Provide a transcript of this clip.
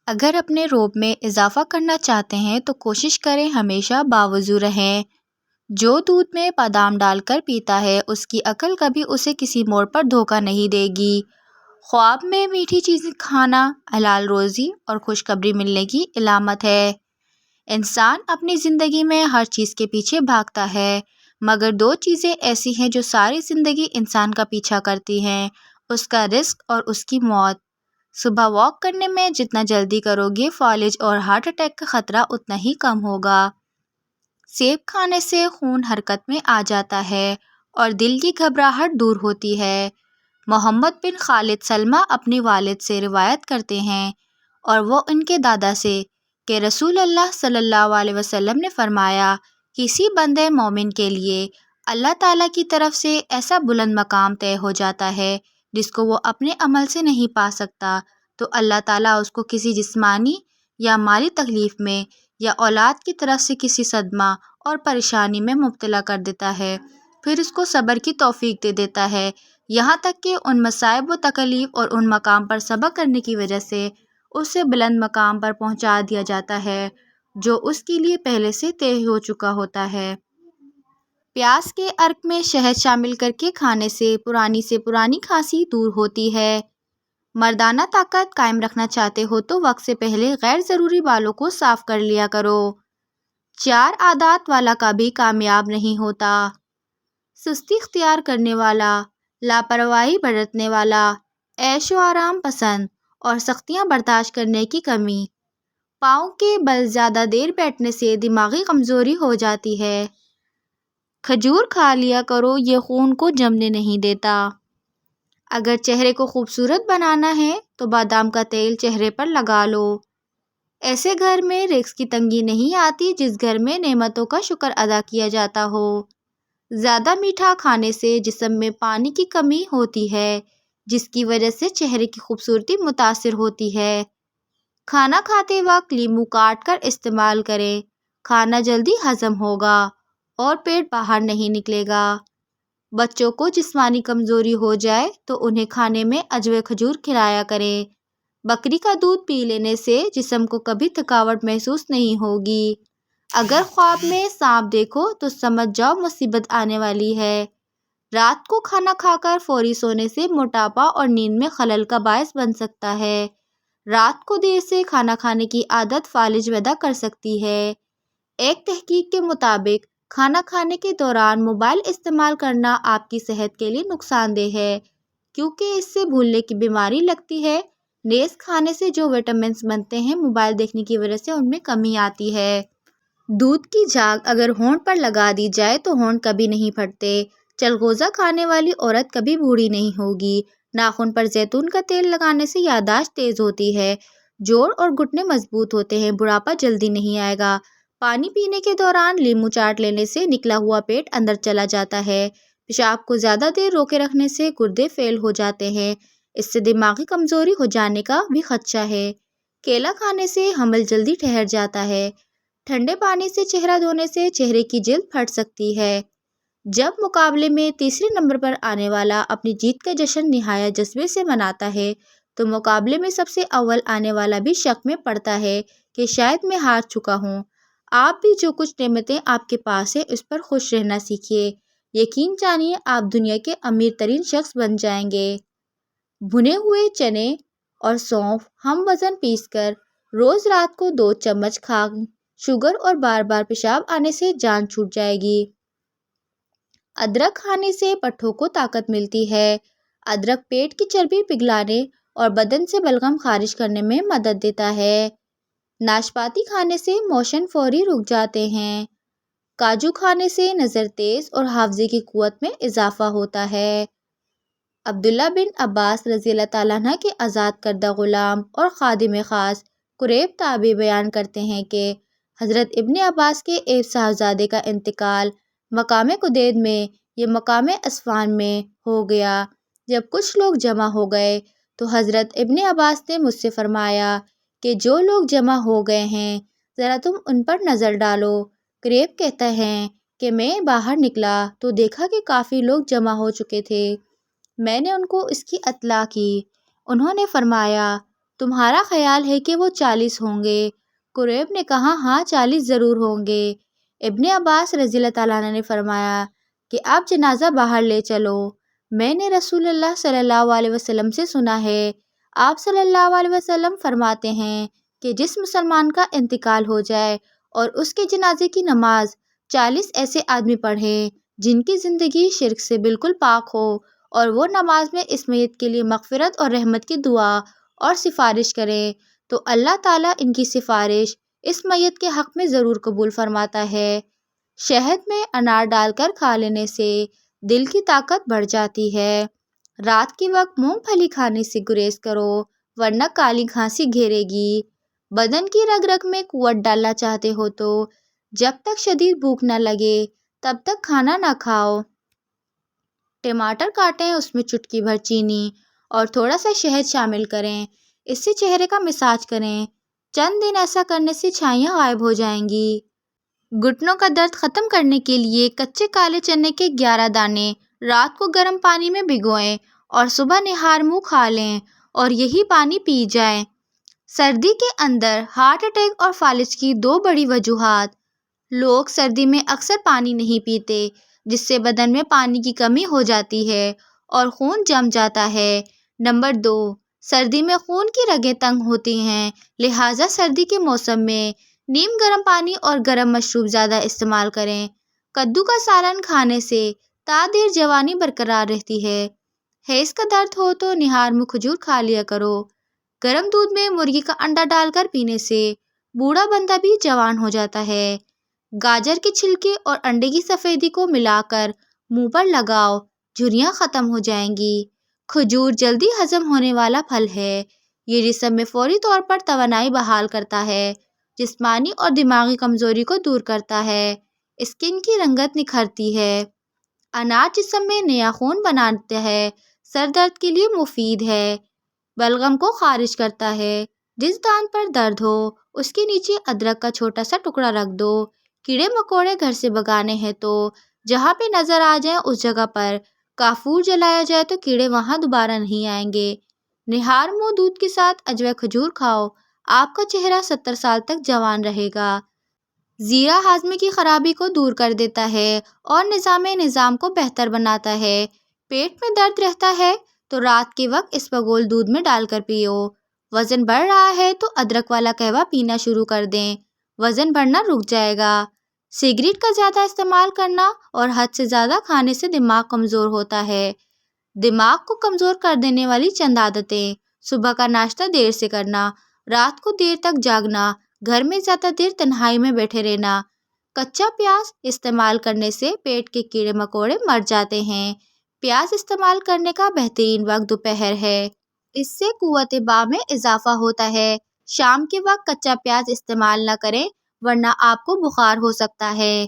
اگر اپنے روب میں اضافہ کرنا چاہتے ہیں تو کوشش کریں ہمیشہ باوضو رہیں۔ جو دودھ میں بادام ڈال کر پیتا ہے اس کی عقل کبھی اسے کسی موڑ پر دھوکہ نہیں دے گی۔ خواب میں میٹھی چیزیں کھانا حلال روزی اور خوشخبری ملنے کی علامت ہے۔ انسان اپنی زندگی میں ہر چیز کے پیچھے بھاگتا ہے، مگر دو چیزیں ایسی ہیں جو ساری زندگی انسان کا پیچھا کرتی ہیں، اس کا رزق اور اس کی موت۔ صبح واک کرنے میں جتنا جلدی کرو گے فالج اور ہارٹ اٹیک کا خطرہ اتنا ہی کم ہوگا۔ سیب کھانے سے خون حرکت میں آ جاتا ہے اور دل کی گھبراہٹ دور ہوتی ہے۔ محمد بن خالد سلمہ اپنے والد سے روایت کرتے ہیں اور وہ ان کے دادا سے کہ رسول اللہ صلی اللہ علیہ وسلم نے فرمایا، کسی بندے مومن کے لیے اللہ تعالیٰ کی طرف سے ایسا بلند مقام طے ہو جاتا ہے جس کو وہ اپنے عمل سے نہیں پا سکتا، تو اللہ تعالیٰ اس کو کسی جسمانی یا مالی تکلیف میں یا اولاد کی طرف سے کسی صدمہ اور پریشانی میں مبتلا کر دیتا ہے، پھر اس کو صبر کی توفیق دے دیتا ہے، یہاں تک کہ ان مصائب و تکلیف اور ان مقام پر صبر کرنے کی وجہ سے اسے بلند مقام پر پہنچا دیا جاتا ہے جو اس کے لیے پہلے سے طے ہو چکا ہوتا ہے۔ پیاز کے عرق میں شہد شامل کر کے کھانے سے پرانی کھانسی دور ہوتی ہے۔ مردانہ طاقت قائم رکھنا چاہتے ہو تو وقت سے پہلے غیر ضروری بالوں کو صاف کر لیا کرو۔ 4 عادات والا کبھی کامیاب نہیں ہوتا۔ سستی اختیار کرنے والا، لاپرواہی برتنے والا، عیش و آرام پسند اور سختیاں برداشت کرنے کی کمی۔ پاؤں کے بل زیادہ دیر بیٹھنے سے دماغی کمزوری ہو جاتی ہے۔ کھجور کھا لیا کرو، یہ خون کو جمنے نہیں دیتا۔ اگر چہرے کو خوبصورت بنانا ہے تو بادام کا تیل چہرے پر لگا لو۔ ایسے گھر میں رزق کی تنگی نہیں آتی جس گھر میں نعمتوں کا شکر ادا کیا جاتا ہو۔ زیادہ میٹھا کھانے سے جسم میں پانی کی کمی ہوتی ہے جس کی وجہ سے چہرے کی خوبصورتی متاثر ہوتی ہے۔ کھانا کھاتے وقت لیموں کاٹ کر استعمال کریں، کھانا جلدی ہضم ہوگا اور پیٹ باہر نہیں نکلے گا۔ بچوں کو جسمانی کمزوری ہو جائے تو انہیں کھانے میں عجوہ کھجور کھلایا کریں۔ بکری کا دودھ پی لینے سے جسم کو کبھی تھکاوٹ محسوس نہیں ہوگی۔ اگر خواب میں سانپ دیکھو تو سمجھ جاؤ مصیبت آنے والی ہے۔ رات کو کھانا کھا کر فوری سونے سے موٹاپا اور نیند میں خلل کا باعث بن سکتا ہے۔ رات کو دیر سے کھانا کھانے کی عادت فالج پیدا کر سکتی ہے۔ ایک تحقیق کے مطابق کھانا کھانے کے دوران موبائل استعمال کرنا آپ کی صحت کے لیے نقصان دہ ہے کیونکہ اس سے بھولنے کی بیماری لگتی ہے۔ نیز کھانے سے جو وٹامنز بنتے ہیں موبائل دیکھنے کی وجہ سے ان میں کمی آتی ہے۔ دودھ کی جھاگ اگر ہونٹ پر لگا دی جائے تو ہونٹ کبھی نہیں پھٹتے۔ چلغوزہ کھانے والی عورت کبھی بوڑھی نہیں ہوگی۔ ناخن پر زیتون کا تیل لگانے سے یادداشت تیز ہوتی ہے، جوڑ اور گھٹنے مضبوط ہوتے ہیں، بڑھاپا جلدی نہیں آئے گا۔ پانی پینے کے دوران لیموں چاٹ لینے سے نکلا ہوا پیٹ اندر چلا جاتا ہے۔ پیشاب کو زیادہ دیر روکے رکھنے سے گردے فیل ہو جاتے ہیں، اس سے دماغی کمزوری ہو جانے کا بھی خدشہ ہے۔ کیلا کھانے سے حمل جلدی ٹھہر جاتا ہے۔ ٹھنڈے پانی سے چہرہ دھونے سے چہرے کی جلد پھٹ سکتی ہے۔ جب مقابلے میں تیسرے نمبر پر آنے والا اپنی جیت کا جشن نہایت جذبے سے مناتا ہے تو مقابلے میں سب سے اول آنے والا بھی شک میں پڑتا ہے کہ شاید میں ہار چکا ہوں۔ آپ بھی جو کچھ نعمتیں آپ کے پاس ہیں اس پر خوش رہنا سیکھیے، یقین جانیے آپ دنیا کے امیر ترین شخص بن جائیں گے۔ بھنے ہوئے چنے اور سونف ہم وزن پیس کر روز رات کو 2 چمچ کھائیں، شوگر اور بار بار پیشاب آنے سے جان چھوٹ جائے گی۔ ادرک کھانے سے پٹھوں کو طاقت ملتی ہے۔ ادرک پیٹ کی چربی پگھلانے اور بدن سے بلغم خارج کرنے میں مدد دیتا ہے۔ ناشپاتی کھانے سے موشن فوری رک جاتے ہیں۔ کاجو کھانے سے نظر تیز اور حافظے کی قوت میں اضافہ ہوتا ہے۔ عبداللہ بن عباس رضی اللہ تعالیٰ عنہ کے آزاد کردہ غلام اور خادم خاص قریب تابعی بیان کرتے ہیں کہ حضرت ابن عباس کے ایک صاحبزادے کا انتقال مقام قدید میں یہ مقام اسفان میں ہو گیا۔ جب کچھ لوگ جمع ہو گئے تو حضرت ابن عباس نے مجھ سے فرمایا کہ جو لوگ جمع ہو گئے ہیں ذرا تم ان پر نظر ڈالو۔ قریب کہتا ہے کہ میں باہر نکلا تو دیکھا کہ کافی لوگ جمع ہو چکے تھے۔ میں نے ان کو اس کی اطلاع کی۔ انہوں نے فرمایا تمہارا خیال ہے کہ وہ 40 ہوں گے؟ قریب نے کہا ہاں 40 ضرور ہوں گے۔ ابن عباس رضی اللہ تعالیٰ عنہ نے فرمایا کہ آپ جنازہ باہر لے چلو، میں نے رسول اللہ صلی اللہ علیہ وسلم سے سنا ہے، آپ صلی اللہ علیہ وسلم فرماتے ہیں کہ جس مسلمان کا انتقال ہو جائے اور اس کے جنازے کی نماز 40 ایسے آدمی پڑھیں جن کی زندگی شرک سے بالکل پاک ہو اور وہ نماز میں اس میت کے لیے مغفرت اور رحمت کی دعا اور سفارش کریں تو اللہ تعالیٰ ان کی سفارش اس میت کے حق میں ضرور قبول فرماتا ہے۔ شہد میں انار ڈال کر کھا لینے سے دل کی طاقت بڑھ جاتی ہے۔ رات کے وقت مونگ پھلی کھانے سے گریز کرو ورنہ کالی کھانسی گھیرے گی۔ بدن کی رگ رگ میں قوت ڈالنا چاہتے ہو تو جب تک شدید بھوک نہ لگے تب تک کھانا نہ کھاؤ۔ ٹماٹر کاٹیں، اس میں چٹکی بھر چینی اور تھوڑا سا شہد شامل کریں، اس سے چہرے کا مساج کریں، چند دن ایسا کرنے سے چھائیاں غائب ہو جائیں گی۔ گھٹنوں کا درد ختم کرنے کے لیے کچے کالے چنے کے 11 دانے رات کو گرم پانی میں بھگوئیں اور صبح نہار منہ کھا لیں اور یہی پانی پی جائیں۔ سردی کے اندر ہارٹ اٹیک اور فالج کی 2 بڑی وجوہات۔ لوگ سردی میں اکثر پانی نہیں پیتے جس سے بدن میں پانی کی کمی ہو جاتی ہے اور خون جم جاتا ہے۔ نمبر 2، سردی میں خون کی رگیں تنگ ہوتی ہیں، لہٰذا سردی کے موسم میں نیم گرم پانی اور گرم مشروب زیادہ استعمال کریں۔ کدو کا سالن کھانے سے تا دیر جوانی برقرار رہتی ہے۔ حیض کا درد ہو تو نہار میں کھجور کھا لیا کرو۔ گرم دودھ میں مرغی کا انڈا ڈال کر پینے سے بوڑھا بندہ بھی جوان ہو جاتا ہے۔ گاجر کے چھلکے اور انڈے کی سفیدی کو ملا کر منہ پر لگاؤ، جھریاں ختم ہو جائیں گی۔ کھجور جلدی ہضم ہونے والا پھل ہے، یہ جسم میں فوری طور پر توانائی بحال کرتا ہے، جسمانی اور دماغی کمزوری کو دور کرتا ہے، اسکن کی رنگت نکھرتی ہے۔ انار جسم میں نیا خون بناتا ہے، سر درد کے لیے مفید ہے، بلغم کو خارج کرتا ہے۔ جس دانت پر درد ہو اس کے نیچے ادرک کا چھوٹا سا ٹکڑا رکھ دو۔ کیڑے مکوڑے گھر سے بھگانے ہیں تو جہاں پہ نظر آ جائیں اس جگہ پر کافور جلایا جائے تو کیڑے وہاں دوبارہ نہیں آئیں گے۔ نہار منہ دودھ کے ساتھ اجوے کھجور کھاؤ، آپ کا چہرہ 70 سال تک جوان رہے گا۔ زیرہ ہاضمے کی خرابی کو دور کر دیتا ہے اور نظام کو بہتر بناتا ہے۔ پیٹ میں درد رہتا ہے تو رات کے وقت اسپغول دودھ میں ڈال کر پیو۔ وزن بڑھ رہا ہے تو ادرک والا قہوہ پینا شروع کر دیں، وزن بڑھنا رک جائے گا۔ سگریٹ کا زیادہ استعمال کرنا اور حد سے زیادہ کھانے سے دماغ کمزور ہوتا ہے۔ دماغ کو کمزور کر دینے والی چند عادتیں: صبح کا ناشتہ دیر سے کرنا، رات کو دیر تک جاگنا، گھر میں زیادہ دیر تنہائی میں بیٹھے رہنا۔ کچا پیاز استعمال کرنے سے پیٹ کے کیڑے مکوڑے مر جاتے ہیں۔ پیاز استعمال کرنے کا بہترین وقت دوپہر ہے، اس سے قوت باہ میں اضافہ ہوتا ہے۔ شام کے وقت کچا پیاز استعمال نہ کریں ورنہ آپ کو بخار ہو سکتا ہے۔